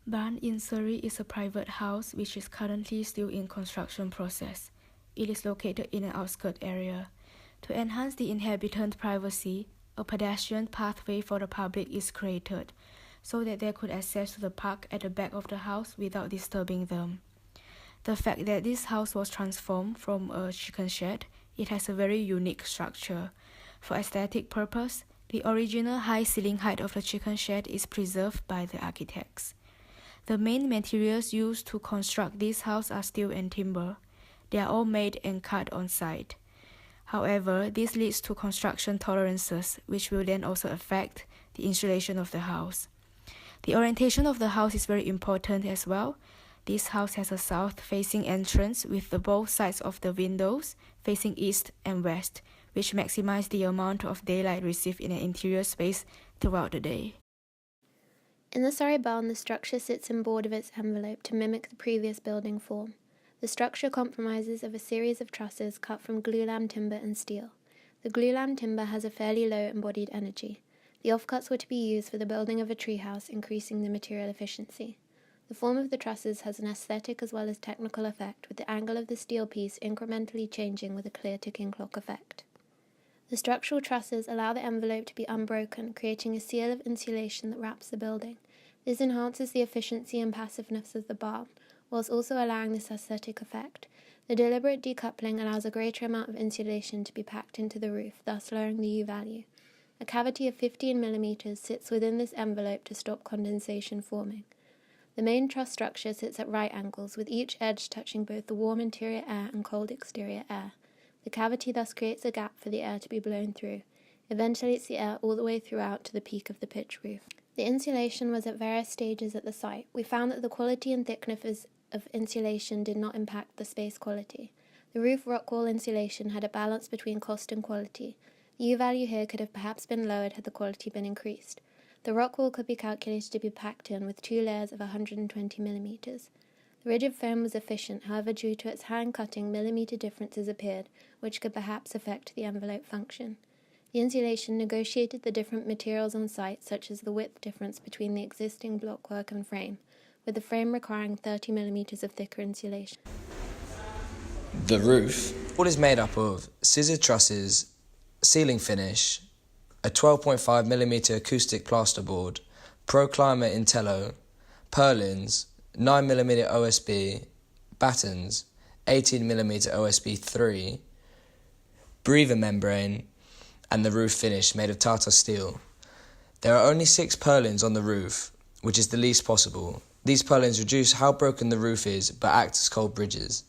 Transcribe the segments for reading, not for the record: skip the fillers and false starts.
Barn in Surrey is a private house which is currently still in construction process. It is located in an outskirt area. To enhance the inhabitant privacy, a pedestrian pathway for the public is created, so that they could access to the park at the back of the house without disturbing them. The fact that this house was transformed from a chicken shed, it has a very unique structure. For aesthetic purpose, the original high ceiling height of the chicken shed is preserved by the architects. The main materials used to construct this house are steel and timber. They are all made and cut on site. However, this leads to construction tolerances, which will then also affect the insulation of the house. The orientation of the house is very important as well. This house has a south-facing entrance with both sides of the windows facing east and west, which maximize the amount of daylight received in an interior space throughout the day. In the Surrey barn, the structure sits in board of its envelope to mimic the previous building form. The structure compromises of a series of trusses cut from glulam timber and steel. The glulam timber has a fairly low embodied energy. The offcuts were to be used for the building of a treehouse, increasing the material efficiency. The form of the trusses has an aesthetic as well as technical effect, with the angle of the steel piece incrementally changing with a clear ticking clock effect. The structural trusses allow the envelope to be unbroken, creating a seal of insulation that wraps the building. This enhances the efficiency and passiveness of the barn, whilst also allowing this aesthetic effect. The deliberate decoupling allows a greater amount of insulation to be packed into the roof, thus lowering the U value. A cavity of 15 mm sits within this envelope to stop condensation forming. The main truss structure sits at right angles, with each edge touching both the warm interior air and cold exterior air. The cavity thus creates a gap for the air to be blown through. It ventilates the air all the way throughout to the peak of the pitch roof. The insulation was at various stages at the site. We found that the quality and thickness of insulation did not impact the space quality. The roof rock wall insulation had a balance between cost and quality. The U value here could have perhaps been lowered had the quality been increased. The rock wall could be calculated to be packed in with 2 layers of 120 mm. The rigid foam was efficient, however, due to its hand cutting, millimetre differences appeared, which could perhaps affect the envelope function. The insulation negotiated the different materials on site, such as the width difference between the existing blockwork and frame, with the frame requiring 30 mm of thicker insulation. The roof all is made up of scissored trusses, ceiling finish, a 12.5 mm acoustic plasterboard, Proclima Intello, purlins, 9 mm OSB, battens, 18 mm OSB 3, breather membrane, and the roof finish made of Tata steel. There are only 6 purlins on the roof, which is the least possible. These purlins reduce how broken the roof is, but act as cold bridges.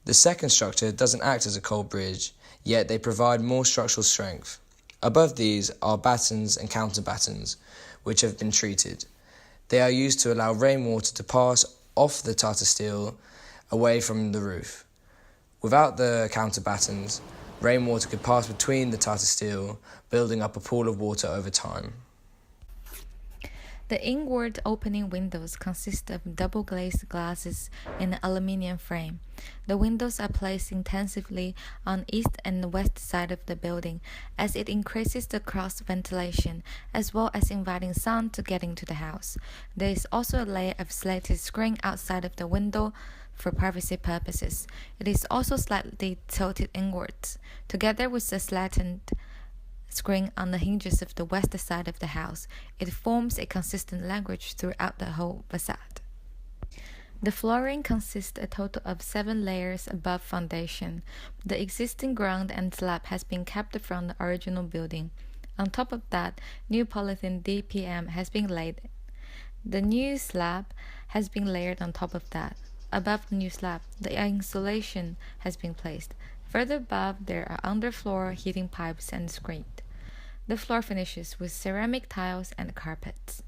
The second structure doesn't act as a cold bridge, yet they provide more structural strength. Above these are battens and counter battens, which have been treated. They are used to allow rainwater to pass off the Tata steel away from the roof. Without the counter battens, rainwater could pass between the Tata steel, building up a pool of water over time. The inward opening windows consist of double-glazed glasses in an aluminium frame. The windows are placed intensively on east and west side of the building, as it increases the cross ventilation, as well as inviting sun to get into the house. There is also a layer of slated screen outside of the window for privacy purposes. It is also slightly tilted inwards, together with the slanted screen on the hinges of the west side of the house. It forms a consistent language throughout the whole facade. The flooring consists a total of 7 layers above foundation. The existing ground and slab has been kept from the original building. On top of that, new polythene DPM has been laid. The new slab has been layered on top of that. Above the new slab, the insulation has been placed. Further above, there are underfloor heating pipes and screened. The floor finishes with ceramic tiles and carpets.